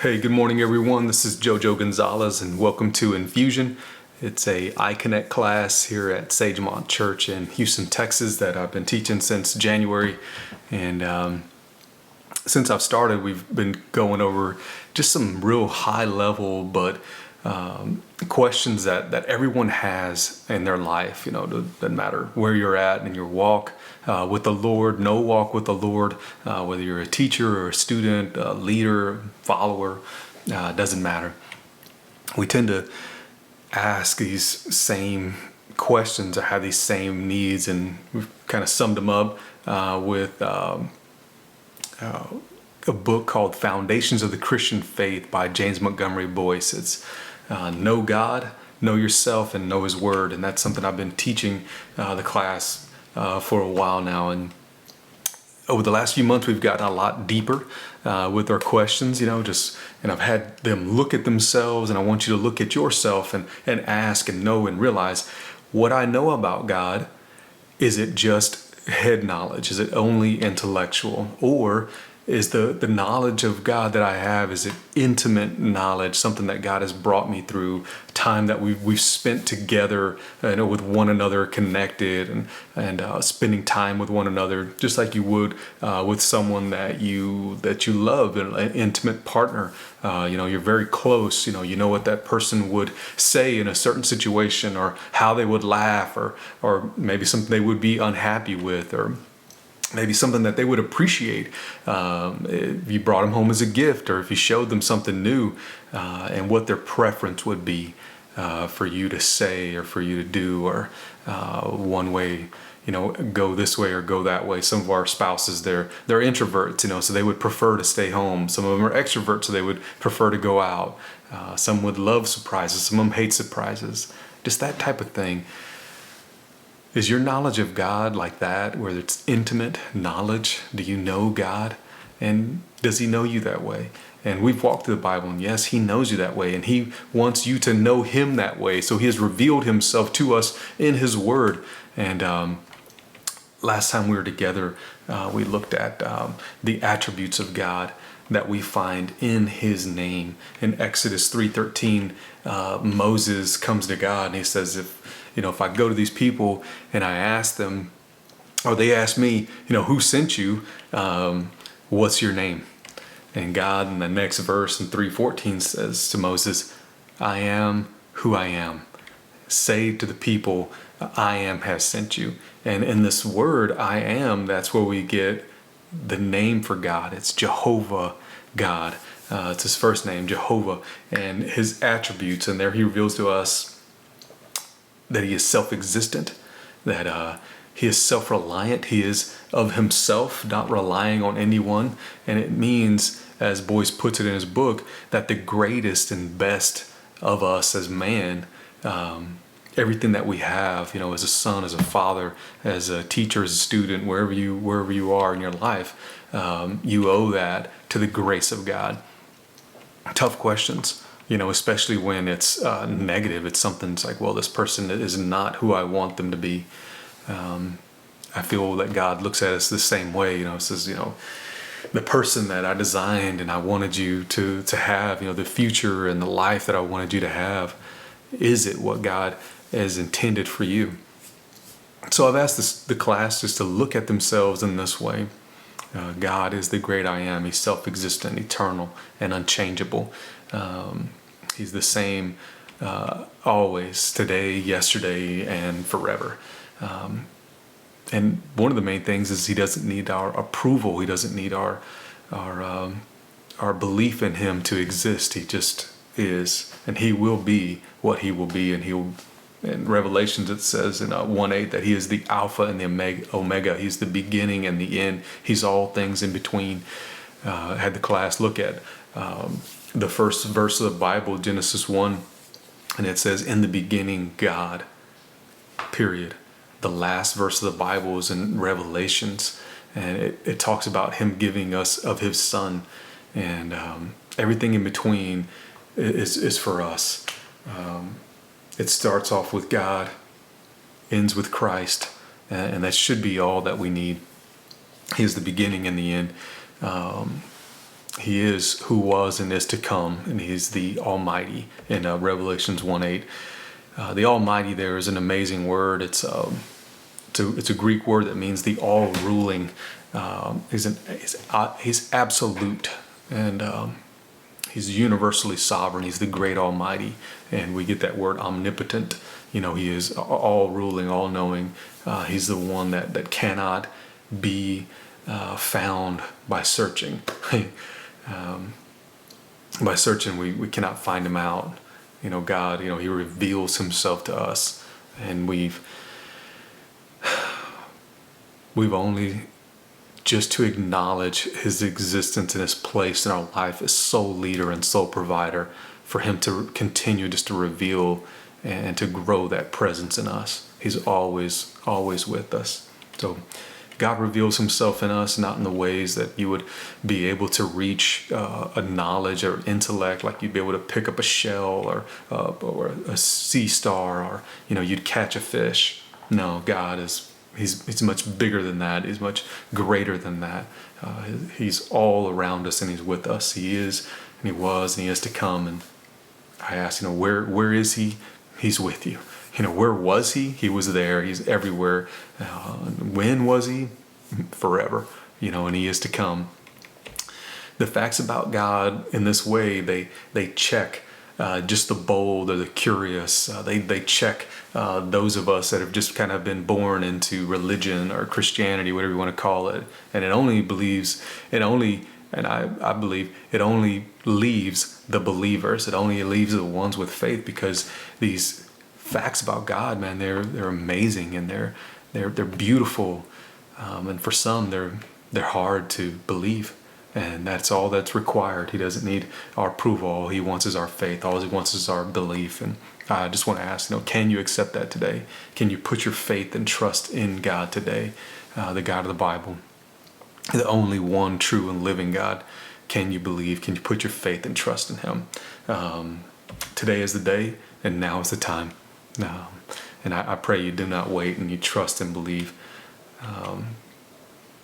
Hey, good morning, everyone. This is JoJo Gonzalez, and welcome to Infusion. It's a iConnect class here at Sagemont Church in Houston, Texas, that I've been teaching since January. And since I've started, we've been going over just some real high-level, but questions that everyone has in their life. You know, it doesn't matter where you're at in your walk with the Lord, no walk with the Lord, whether you're a teacher or a student, a leader, follower, doesn't matter. We tend to ask these same questions or have these same needs, and we've kind of summed them up with a book called Foundations of the Christian Faith by James Montgomery Boyce. It's know God, know yourself, and know His Word. And that's something I've been teaching the class for a while now. And over the last few months, we've gotten a lot deeper with our questions, and I've had them look at themselves, and I want you to look at yourself and ask and know and realize, what I know about God, is it just head knowledge? Is it only intellectual? Or is the knowledge of God that I have, is it intimate knowledge, something that God has brought me through, time that we've spent together, with one another, connected, and spending time with one another, just like you would with someone that you love, an intimate partner. You're very close. You know what that person would say in a certain situation, or how they would laugh, or maybe something they would be unhappy with, or maybe something that they would appreciate if you brought them home as a gift, or if you showed them something new, and what their preference would be for you to say or for you to do, or one way, go this way or go that way. Some of our spouses, they're introverts, so they would prefer to stay home. Some of them are extroverts, so they would prefer to go out. Some would love surprises, some of them hate surprises. Just that type of thing. Is your knowledge of God like that, where it's intimate knowledge? Do you know God? And does He know you that way? And we've walked through the Bible, and yes, He knows you that way, and He wants you to know Him that way. So He has revealed Himself to us in His Word. And last time we were together, we looked at the attributes of God that we find in His name. In Exodus 3:13, Moses comes to God and he says, if I go to these people and I ask them, or they ask me, who sent you, what's your name? And God, in the next verse in 3:14, says to Moses, I am who I am. Say to the people, I am has sent you. And in this word, I am, that's where we get the name for God. It's Jehovah God. It's His first name, Jehovah, and His attributes. And there He reveals to us that He is self-existent, that He is self-reliant. He is of Himself, not relying on anyone. And it means, as Boyce puts it in his book, that the greatest and best of us as man, everything that we have, as a son, as a father, as a teacher, as a student, wherever you are in your life, you owe that to the grace of God. Tough questions. Especially when it's negative. It's something, it's like, well, this person is not who I want them to be. I feel that God looks at us the same way. It says, the person that I designed and I wanted you to have, the future and the life that I wanted you to have, is it what God has intended for you? So I've asked the class just to look at themselves in this way. God is the great I am. He's self-existent, eternal, and unchangeable. He's the same always, today, yesterday, and forever. And one of the main things is He doesn't need our approval. He doesn't need our belief in Him to exist. He just is, and He will be what He will be. And in Revelations it says in 1:8 that He is the Alpha and the Omega. He's the beginning and the end. He's all things in between. I had the class look at the first verse of the Bible, Genesis 1, and it says, in the beginning, God, period. The last verse of the Bible is in Revelations, and it talks about Him giving us of His Son, and everything in between is for us. It starts off with God, ends with Christ, and that should be all that we need. He is the beginning and the end. He is who was and is to come, and He's the Almighty in Revelations 1:8. The Almighty there is an amazing word. It's a Greek word that means the all-ruling. He's absolute, and He's universally sovereign. He's the great Almighty, and we get that word omnipotent. He is all-ruling, all-knowing. He's the one that cannot be found by searching. By searching, we cannot find Him out. God, He reveals Himself to us, and we've only just to acknowledge His existence and His place in our life as sole leader and sole provider, for Him to continue just to reveal and to grow that presence in us. He's always with us. So God reveals Himself in us, not in the ways that you would be able to reach a knowledge or intellect, like you'd be able to pick up a shell or a sea star, or you'd catch a fish. No, God is He's much bigger than that. He's much greater than that. He's all around us, and He's with us. He is, and He was, and He is to come. And I ask, where is He? He's with you. Where was He? He was there. He's everywhere. When was He? Forever. And He is to come. The facts about God in this way, they check just the bold or the curious. They check those of us that have just kind of been born into religion or Christianity, whatever you want to call it, and I believe it only leaves the believers. It only leaves the ones with faith, because these facts about God, man, they're amazing, and they're beautiful, and for some they're hard to believe. And that's all that's required. He doesn't need our approval. All He wants is our faith. All He wants is our belief. And I just want to ask, can you accept that today? Can you put your faith and trust in God today, the God of the Bible, the only one true and living God? Can you believe? Can you put your faith and trust in Him? Today is the day, and now is the time. And I pray you do not wait, and you trust and believe.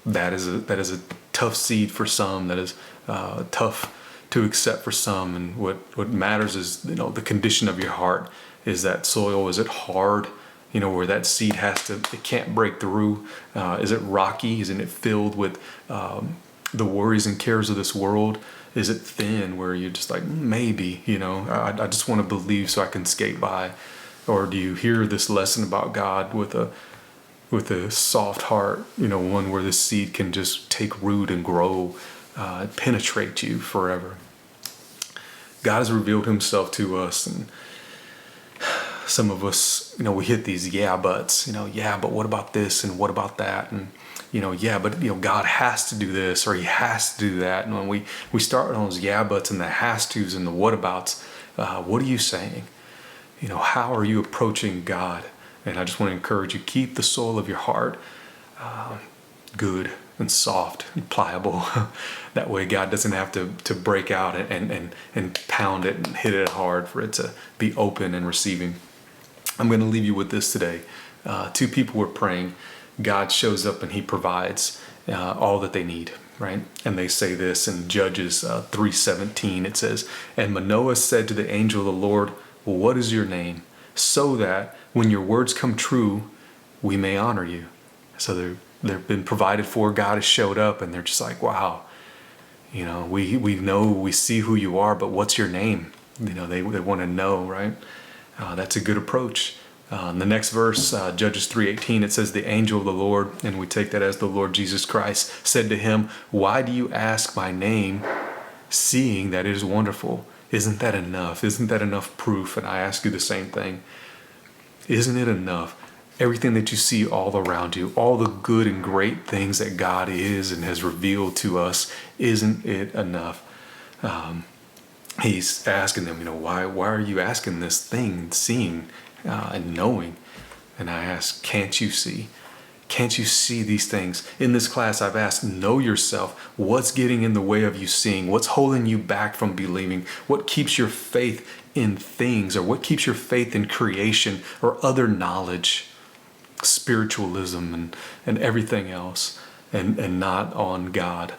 That is a tough seed for some. That is tough to accept for some. And what matters is the condition of your heart. Is that soil? Is it hard? Where that seed it can't break through. Is it rocky? Isn't it filled with the worries and cares of this world? Is it thin, where you're just like, maybe, I just want to believe so I can skate by? Or do you hear this lesson about God with a soft heart, one where the seed can just take root and grow, penetrate you forever? God has revealed Himself to us, and some of us, we hit these yeah buts, yeah, but what about this and what about that? And, yeah, but, God has to do this, or He has to do that. And when we start on those yeah buts and the has tos and the what abouts, what are you saying? How are you approaching God? And I just want to encourage you, keep the soul of your heart good and soft and pliable. That way God doesn't have to break out and pound it and hit it hard for it to be open and receiving. I'm going to leave you with this today. Two people were praying. God shows up and He provides all that they need, right? And they say this in Judges 3:17. It says, "And Manoah said to the angel of the Lord, well, what is your name? So that when your words come true, we may honor you." So they've been provided for. God has showed up, and they're just like, wow, we see who you are, but what's your name? They want to know, right? That's a good approach. In the next verse, Judges 3:18, it says, "The angel of the Lord," and we take that as the Lord Jesus Christ, "said to him, why do you ask my name, seeing that it is wonderful?" Isn't that enough? Isn't that enough proof? And I ask you the same thing. Isn't it enough? Everything that you see all around you, all the good and great things that God is and has revealed to us, isn't it enough? He's asking them, why are you asking this thing, seeing and knowing? And I ask, can't you see? Can't you see these things? In this class, I've asked, know yourself. What's getting in the way of you seeing? What's holding you back from believing? What keeps your faith in things, or what keeps your faith in creation or other knowledge, spiritualism and everything else, and not on God?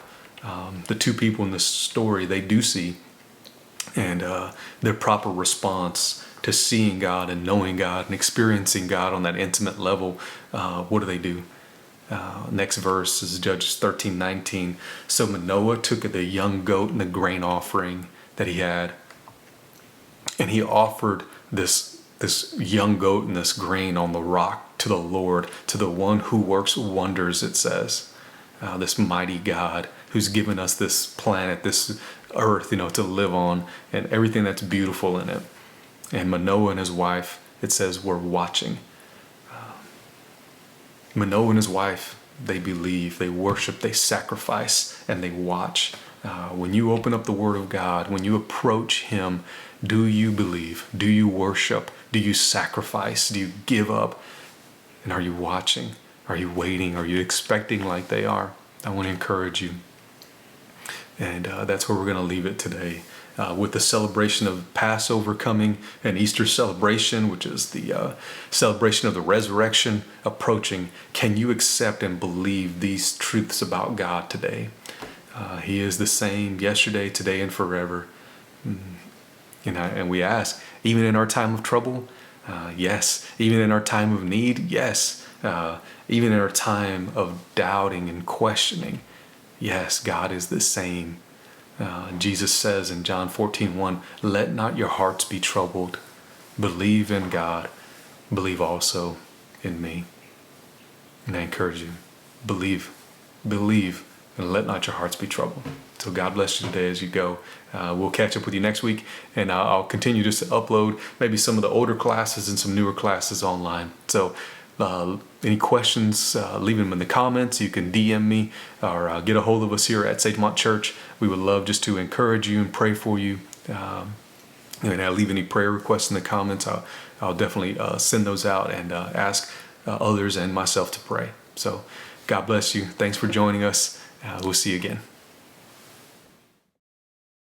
the two people in this story, they do see, and their proper response to seeing God and knowing God and experiencing God on that intimate level, what do? Next verse is Judges 13:19. So Manoah took the young goat and the grain offering that he had, and he offered this young goat and this grain on the rock to the Lord, to the one who works wonders, it says. This mighty God who's given us this planet, this earth, to live on, and everything that's beautiful in it. And Manoah and his wife, it says, were watching. Manoah and his wife, they believe, they worship, they sacrifice, and they watch. When you open up the Word of God, when you approach Him, do you believe? Do you worship? Do you sacrifice? Do you give up? And are you watching? Are you waiting? Are you expecting like they are? I want to encourage you. And that's where we're going to leave it today. With the celebration of Passover coming and Easter celebration, which is the celebration of the resurrection approaching, can you accept and believe these truths about God today? He is the same yesterday, today, and forever. And we ask, even in our time of trouble, yes. Even in our time of need, yes. Even in our time of doubting and questioning, yes, God is the same. Jesus says in John 14:1, let not your hearts be troubled. Believe in God. Believe also in me. And I encourage you, believe, and let not your hearts be troubled. So God bless you today as you go. We'll catch up with you next week, and I'll continue just to upload maybe some of the older classes and some newer classes online. So any questions, leave them in the comments. You can DM me or get a hold of us here at Sagemont Church. We would love just to encourage you and pray for you. And I'll leave any prayer requests in the comments. I'll definitely send those out and ask others and myself to pray. So God bless you. Thanks for joining us. We'll see you again.